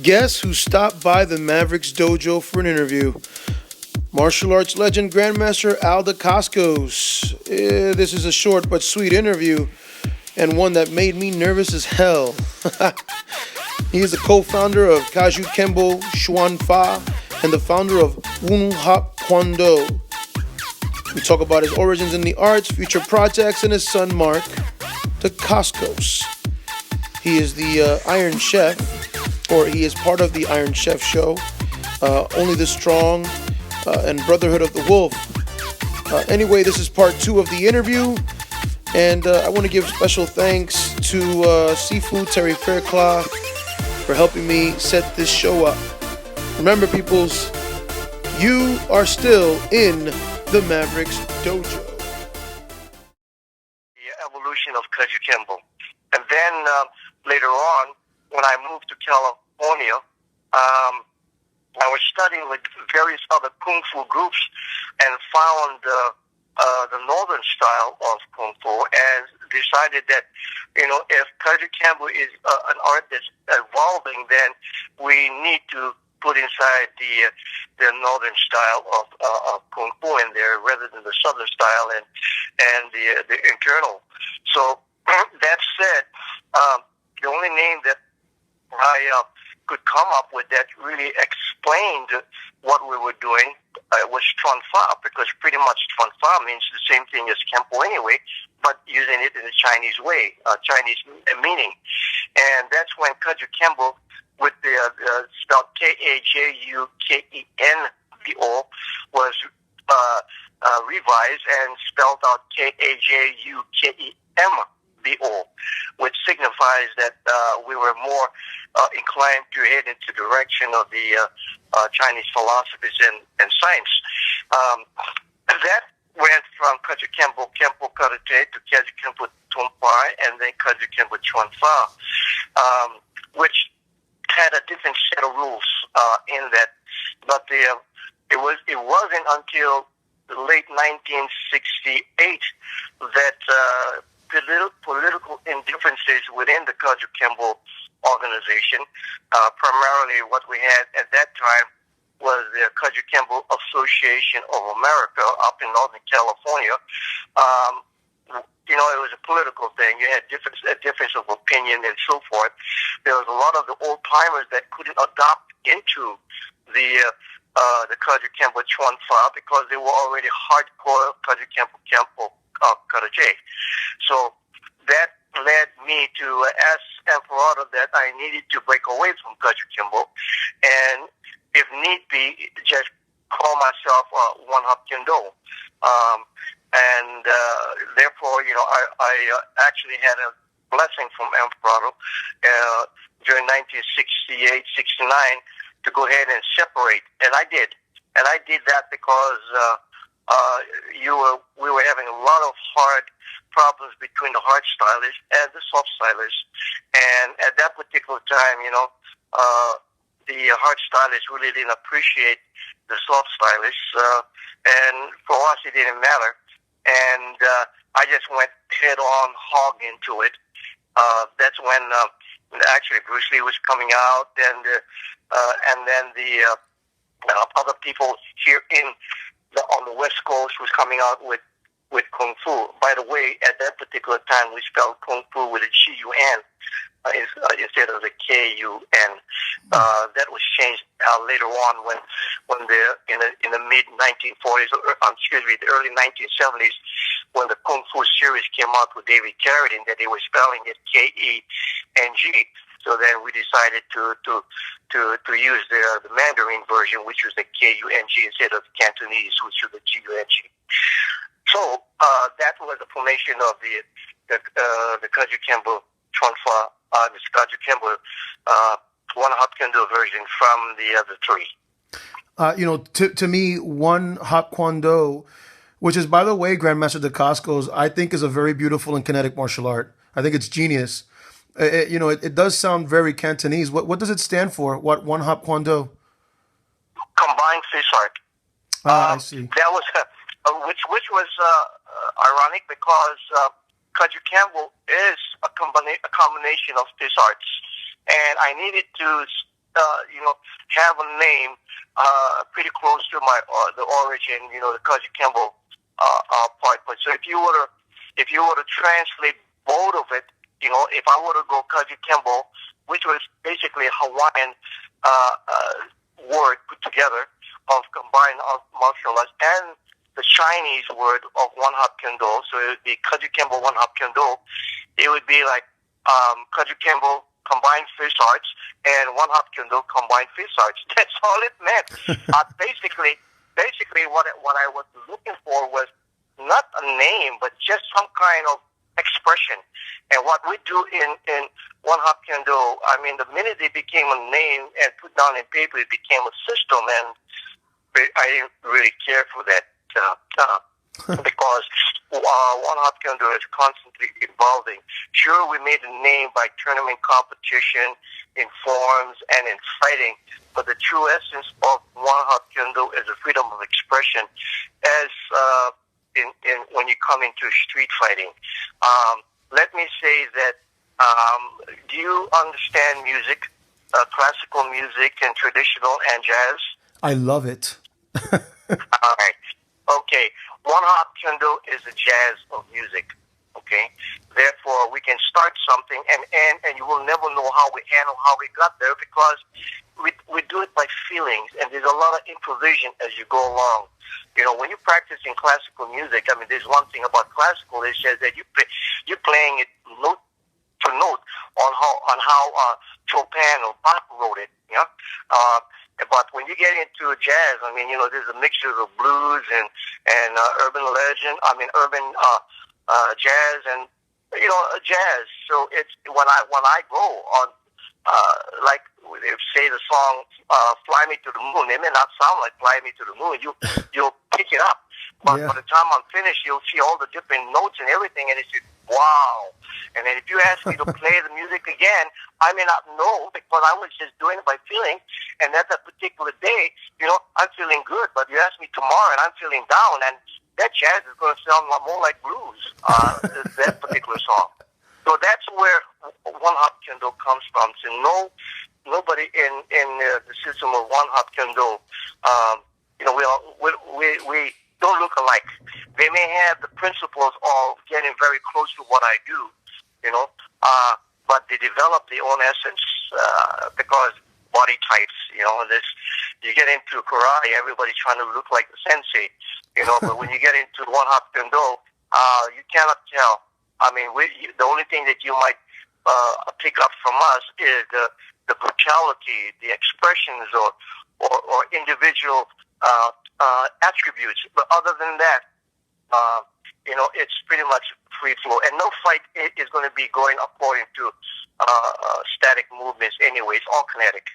Guess who stopped by the Mavericks dojo for an interview? Martial arts legend Grandmaster Al Dacascos. This is a short but sweet interview, and one that made me nervous as hell. He is the co-founder of Kaju Kembo Xuan Fa and the founder of Wun Hap Kwando. We talk about his origins in the arts, future projects, and his son Mark Dacascos. He is the Iron Chef, or he is part of the Iron Chef show, Only the Strong, and Brotherhood of the Wolf. Anyway, this is part 2 of the interview, and I want to give special thanks to Seafood Terry Fairclough for helping me set this show up. Remember, peoples, you are still in the Mavericks Dojo. The evolution of Kaju Kembo. And then later on, when I moved to California, I was studying with various other Kung Fu groups and found the northern style of Kung Fu and decided that, if Kaju Kembo is an art that's evolving, then we need to put inside the northern style of Kung Fu in there rather than the southern style and the internal. So that said, the only name that I could come up with that really explained what we were doing was Chuan Fa, because pretty much Chuan Fa means the same thing as Kempo anyway, but using it in a Chinese way, Chinese meaning. And that's when Kaju Kembo, with the spelled Kajukenbo, was revised and spelled out Kajukembo, which signifies that we were more inclined to head into the direction of the Chinese philosophies and science. That went from Kaju Kembo Karate to Kaju Kembo Tumpai and then Kaju Kembo Chuan Fa, which had a different set of rules in that. But it wasn't until the late 1968 that political indifferences within the Kaju Kembo organization, primarily what we had at that time was the Kaju Kembo Association of America up in Northern California. It was a political thing. You had a difference of opinion and so forth. There was a lot of the old timers that couldn't adopt into the Kaju Kembo Chuan Fa because they were already hardcore Kaju Kembo Karate. So that led me to ask Emperor that I needed to break away from Kaju Kembo and, if need be, just call myself One Hop Kendo. And therefore, I actually had a blessing from Emperor during 1968, 69 to go ahead and separate, and I did. And I did that because we were having a lot of hard problems between the hard stylists and the soft stylists. And at that particular time, the hard stylists really didn't appreciate the soft stylists, and for us it didn't matter. And I just went head on hog into it. That's when actually Bruce Lee was coming out, and then the other people here on the West Coast was coming out with Kung Fu. By the way, at that particular time, we spelled Kung Fu with a G-U-N instead of the K-U-N. That was changed later on when in the mid 1940s, the early 1970s, when the Kung Fu series came out with David Carradine, that they were spelling it K-E-N-G. So then we decided to use the Mandarin version, which was the K-U-N-G instead of Cantonese, which was the G-U-N-G. So that was the formation of the Kaju Kembo Chuan Fa, the Kaju Kembo One Hop Kendo version from the other three. To me, One Hop Kwando, which is, by the way, Grandmaster Dacascos, I think is a very beautiful and kinetic martial art. I think it's genius. It does sound very Cantonese. What does it stand for? What One Hop Kwando? Combined fist art. I see. That was which was ironic because Kaju Kembo is a combination of fist arts, and I needed to have a name pretty close to the origin, the Kaji Kembo part. But so if you were to translate both of it, if I were to go Kaji Kembo, which was basically a Hawaiian word put together of combined martial arts, and the Chinese word of one hop kendo, so it would be Kaji Kembo one hop kendo. It would be like Kaji Kembo combined fist arts and one hop kendo combined fist arts. That's all it meant. Basically, what I was looking for was not a name, but just some kind of expression. And what we do in one hop kendo, I mean, the minute it became a name and put down in paper, it became a system, and I didn't really care for that because one hop kendo is constantly evolving. Sure, we made a name by tournament competition, in forms, and in fighting, but the true essence of one hop kendo is the freedom of expression, as when you come into street fighting. Let me say that, do you understand music, classical music and traditional and jazz? I love it. All right. Okay. One hop kendo is a jazz of music. Okay. Therefore, we can start something, and you will never know how we got there, because we do it by feelings, and there's a lot of improvisation as you go along. When you practice in classical music, I mean, there's one thing about classical, it says that you're playing it note to note on how Chopin or Bach wrote it. But when you get into jazz, I mean, there's a mixture of blues and urban legend. I mean, urban jazz and jazz. So it's when I go on, like if say the song "Fly Me to the Moon," it may not sound like "Fly Me to the Moon." You'll pick it up, but by the time I'm finished, you'll see all the different notes and everything, and it's just wow. And then if you ask me to play the music again, I may not know, because I was just doing it by feeling. And at that particular day, I'm feeling good. But you ask me tomorrow, and I'm feeling down, and that jazz is going to sound more like blues. That particular song. So that's where one hop kendo comes from. So nobody in the system of one hop kendo, we don't look alike. They may have the principles of getting very close to what I do, but they develop their own essence because body types, you get into karate, everybody's trying to look like the sensei, but when you get into one hop kendo, you cannot tell. I mean, the only thing that you might pick up from us is the brutality, the expressions, or individual attributes. But other than that, it's pretty much free flow. And no fight is going to be going according to static movements anyway. It's all kinetic.